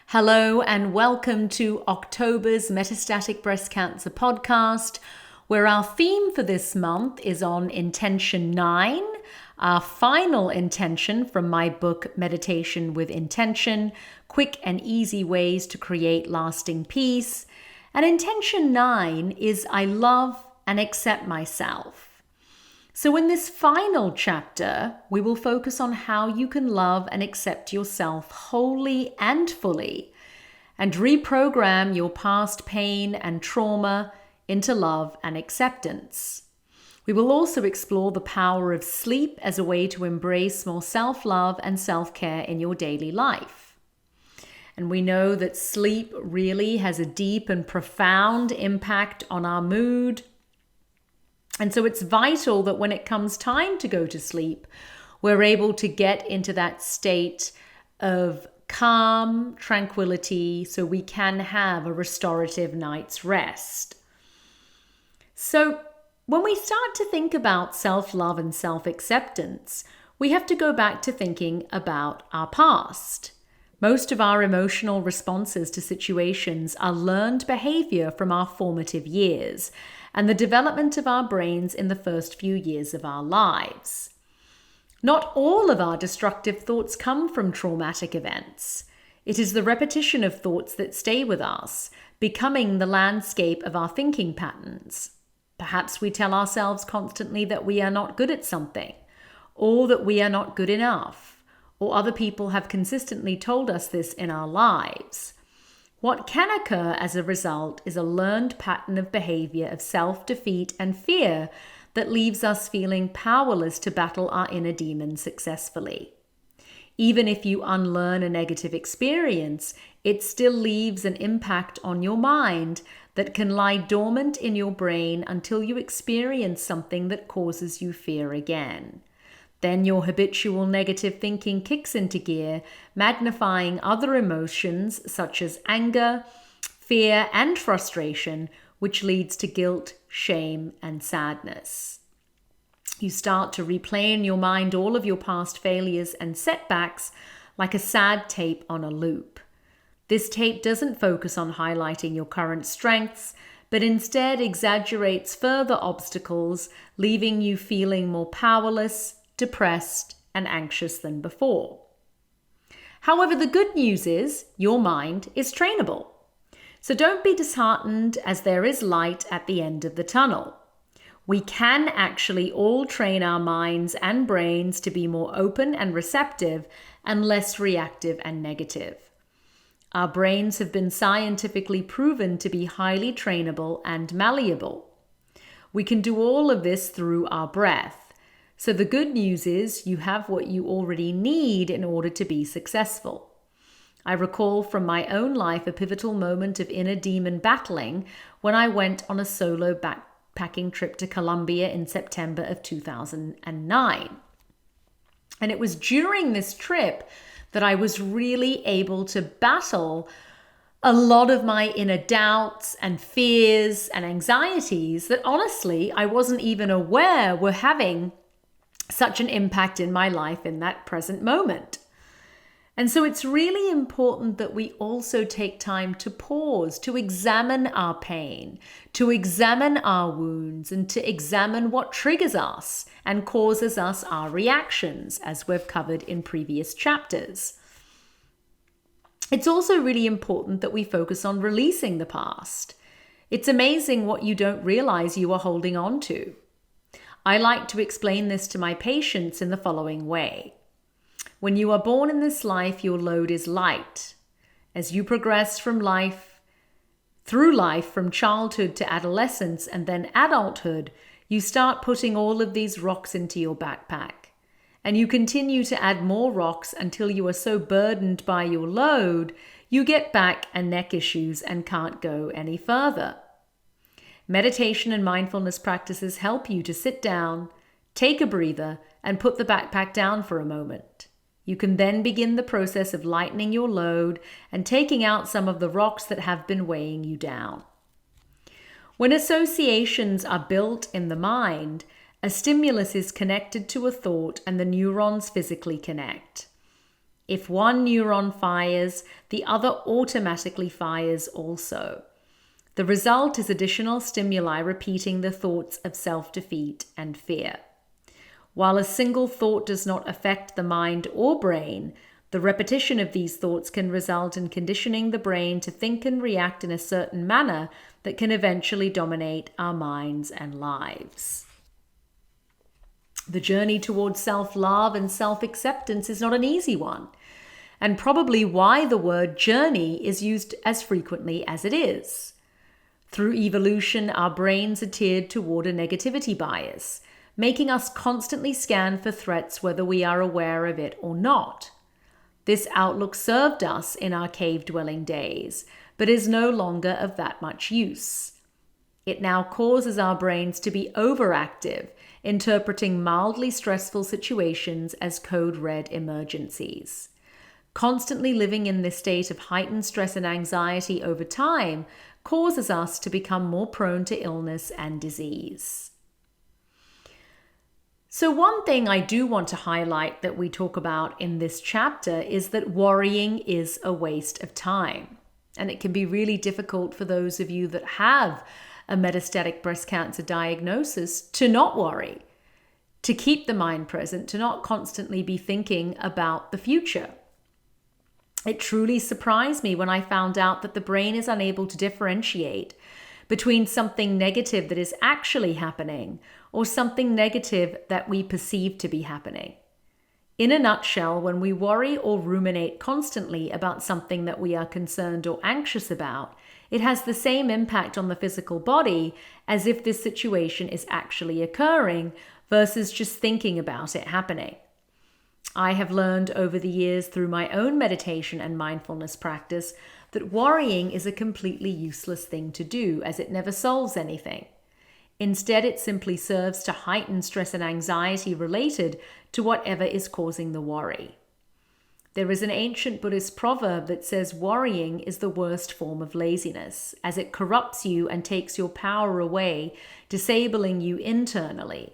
Hello and welcome to October's Metastatic Breast Cancer podcast, where our theme for this month is on Intention 9, our final intention from my book, Meditation with Intention, Quick and Easy Ways to Create Lasting Peace. And Intention 9 is I love and accept myself. So in this final chapter, we will focus on how you can love and accept yourself wholly and fully and reprogram your past pain and trauma into love and acceptance. We will also explore the power of sleep as a way to embrace more self-love and self-care in your daily life. And we know that sleep really has a deep and profound impact on our mood. And so it's vital that when it comes time to go to sleep, we're able to get into that state of calm, tranquility, so we can have a restorative night's rest. So when we start to think about self-love and self-acceptance, we have to go back to thinking about our past. Most of our emotional responses to situations are learned behavior from our formative years and the development of our brains in the first few years of our lives. Not all of our destructive thoughts come from traumatic events. It is the repetition of thoughts that stay with us, becoming the landscape of our thinking patterns. Perhaps we tell ourselves constantly that we are not good at something, or that we are not good enough, or other people have consistently told us this in our lives. What can occur as a result is a learned pattern of behavior of self-defeat and fear that leaves us feeling powerless to battle our inner demons successfully. Even if you unlearn a negative experience, it still leaves an impact on your mind that can lie dormant in your brain until you experience something that causes you fear again. Then your habitual negative thinking kicks into gear, magnifying other emotions such as anger, fear, and frustration, which leads to guilt, shame, and sadness. You start to replay in your mind all of your past failures and setbacks like a sad tape on a loop. This tape doesn't focus on highlighting your current strengths, but instead exaggerates further obstacles, leaving you feeling more powerless, depressed, and anxious than before. However, the good news is your mind is trainable. So don't be disheartened, as there is light at the end of the tunnel. We can actually all train our minds and brains to be more open and receptive and less reactive and negative. Our brains have been scientifically proven to be highly trainable and malleable. We can do all of this through our breath. So the good news is you have what you already need in order to be successful. I recall from my own life a pivotal moment of inner demon battling when I went on a solo backpacking trip to Colombia in September of 2009. And it was during this trip that I was really able to battle a lot of my inner doubts and fears and anxieties that honestly I wasn't even aware were having such an impact in my life in that present moment. And so it's really important that we also take time to pause, to examine our pain, to examine our wounds, and to examine what triggers us and causes us our reactions, as we've covered in previous chapters. It's also really important that we focus on releasing the past. It's amazing what you don't realize you are holding on to. I like to explain this to my patients in the following way. When you are born in this life, your load is light. As you progress through life from childhood to adolescence and then adulthood, you start putting all of these rocks into your backpack. And you continue to add more rocks until you are so burdened by your load, you get back and neck issues and can't go any further. Meditation and mindfulness practices help you to sit down, take a breather, and put the backpack down for a moment. You can then begin the process of lightening your load and taking out some of the rocks that have been weighing you down. When associations are built in the mind, a stimulus is connected to a thought and the neurons physically connect. If one neuron fires, the other automatically fires also. The result is additional stimuli repeating the thoughts of self-defeat and fear. While a single thought does not affect the mind or brain, the repetition of these thoughts can result in conditioning the brain to think and react in a certain manner that can eventually dominate our minds and lives. The journey towards self-love and self-acceptance is not an easy one, and probably why the word journey is used as frequently as it is. Through evolution, our brains are tiered toward a negativity bias, making us constantly scan for threats whether we are aware of it or not. This outlook served us in our cave-dwelling days, but is no longer of that much use. It now causes our brains to be overactive, interpreting mildly stressful situations as code red emergencies. Constantly living in this state of heightened stress and anxiety over time causes us to become more prone to illness and disease. So one thing I do want to highlight that we talk about in this chapter is that worrying is a waste of time. And it can be really difficult for those of you that have a metastatic breast cancer diagnosis to not worry, to keep the mind present, to not constantly be thinking about the future. It truly surprised me when I found out that the brain is unable to differentiate between something negative that is actually happening or something negative that we perceive to be happening. In a nutshell, when we worry or ruminate constantly about something that we are concerned or anxious about, it has the same impact on the physical body as if this situation is actually occurring versus just thinking about it happening. I have learned over the years through my own meditation and mindfulness practice that worrying is a completely useless thing to do, as it never solves anything. Instead, it simply serves to heighten stress and anxiety related to whatever is causing the worry. There is an ancient Buddhist proverb that says worrying is the worst form of laziness, as it corrupts you and takes your power away, disabling you internally.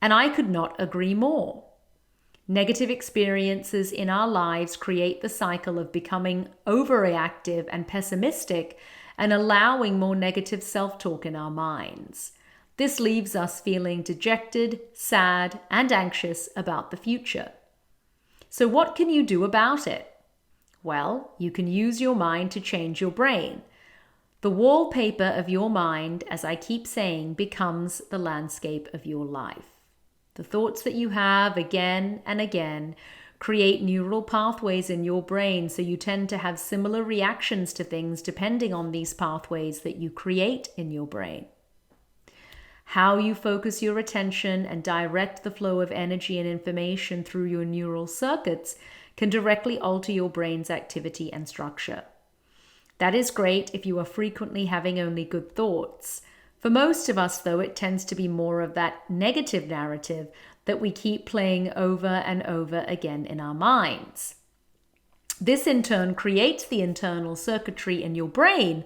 And I could not agree more. Negative experiences in our lives create the cycle of becoming overreactive and pessimistic and allowing more negative self-talk in our minds. This leaves us feeling dejected, sad, and anxious about the future. So what can you do about it? Well, you can use your mind to change your brain. The wallpaper of your mind, as I keep saying, becomes the landscape of your life. The thoughts that you have again and again create neural pathways in your brain, so you tend to have similar reactions to things depending on these pathways that you create in your brain. How you focus your attention and direct the flow of energy and information through your neural circuits can directly alter your brain's activity and structure. That is great if you are frequently having only good thoughts. For most of us, though, it tends to be more of that negative narrative that we keep playing over and over again in our minds. This in turn creates the internal circuitry in your brain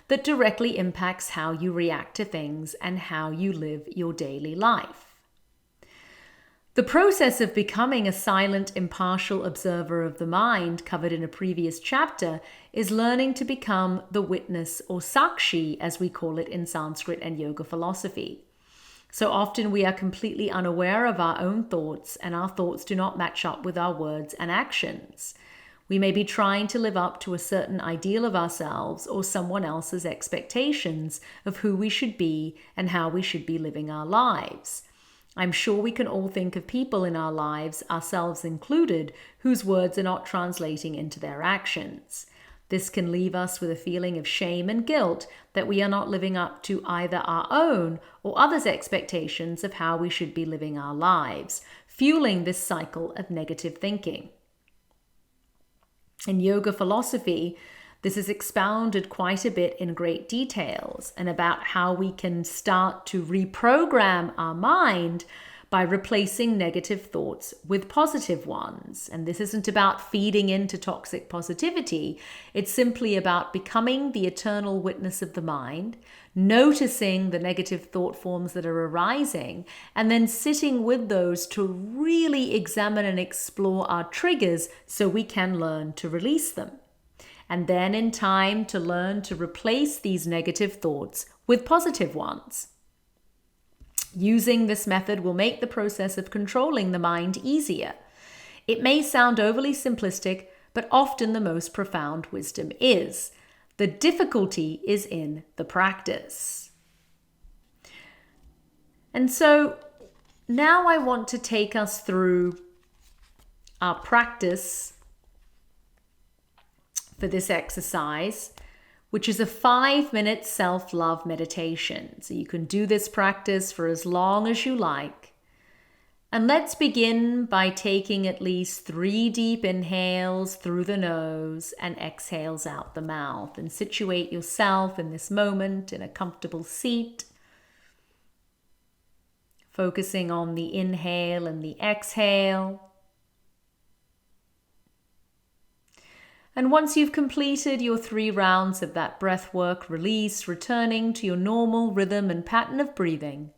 that directly impacts how you react to things and how you live your daily life. The process of becoming a silent, impartial observer of the mind, covered in a previous chapter, is learning to become the witness, or sakshi, as we call it in Sanskrit and yoga philosophy. So often we are completely unaware of our own thoughts, and our thoughts do not match up with our words and actions. We may be trying to live up to a certain ideal of ourselves or someone else's expectations of who we should be and how we should be living our lives. I'm sure we can all think of people in our lives, ourselves included, whose words are not translating into their actions. This can leave us with a feeling of shame and guilt that we are not living up to either our own or others' expectations of how we should be living our lives, fueling this cycle of negative thinking. In yoga philosophy, this is expounded quite a bit in great details and about how we can start to reprogram our mind by replacing negative thoughts with positive ones. And this isn't about feeding into toxic positivity. It's simply about becoming the eternal witness of the mind, noticing the negative thought forms that are arising, and then sitting with those to really examine and explore our triggers so we can learn to release them. And then in time to learn to replace these negative thoughts with positive ones. Using this method will make the process of controlling the mind easier. It may sound overly simplistic, but often the most profound wisdom is. The difficulty is in the practice. And so now I want to take us through our practice for this exercise, which is a 5-minute self-love meditation. So you can do this practice for as long as you like. And let's begin by taking at least 3 deep inhales through the nose and exhales out the mouth. And situate yourself in this moment in a comfortable seat, focusing on the inhale and the exhale. And once you've completed your 3 rounds of that breath work, release, returning to your normal rhythm and pattern of breathing.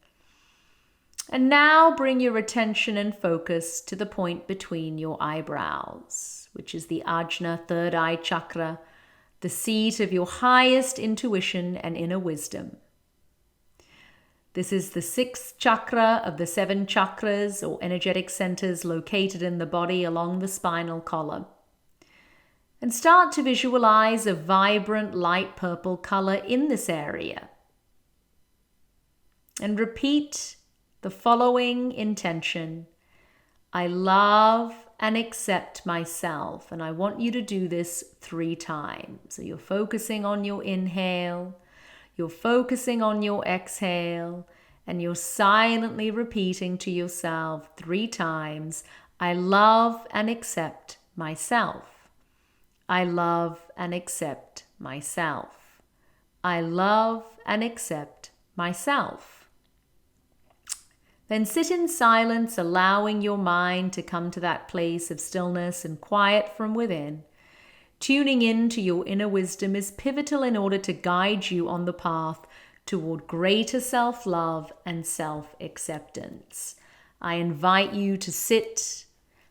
And now bring your attention and focus to the point between your eyebrows, which is the Ajna, third eye chakra, the seat of your highest intuition and inner wisdom. This is the 6th chakra of the 7 chakras or energetic centers located in the body along the spinal column. And start to visualize a vibrant light purple color in this area. And repeat the following intention. I love and accept myself. And I want you to do this 3 times. So you're focusing on your inhale, you're focusing on your exhale, and you're silently repeating to yourself 3 times, I love and accept myself. I love and accept myself. I love and accept myself. Then sit in silence, allowing your mind to come to that place of stillness and quiet from within. Tuning in to your inner wisdom is pivotal in order to guide you on the path toward greater self-love and self-acceptance. I invite you to sit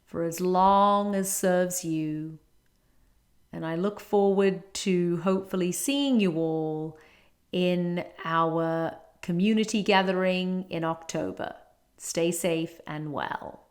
for as long as serves you. And I look forward to hopefully seeing you all in our community gathering in October. Stay safe and well.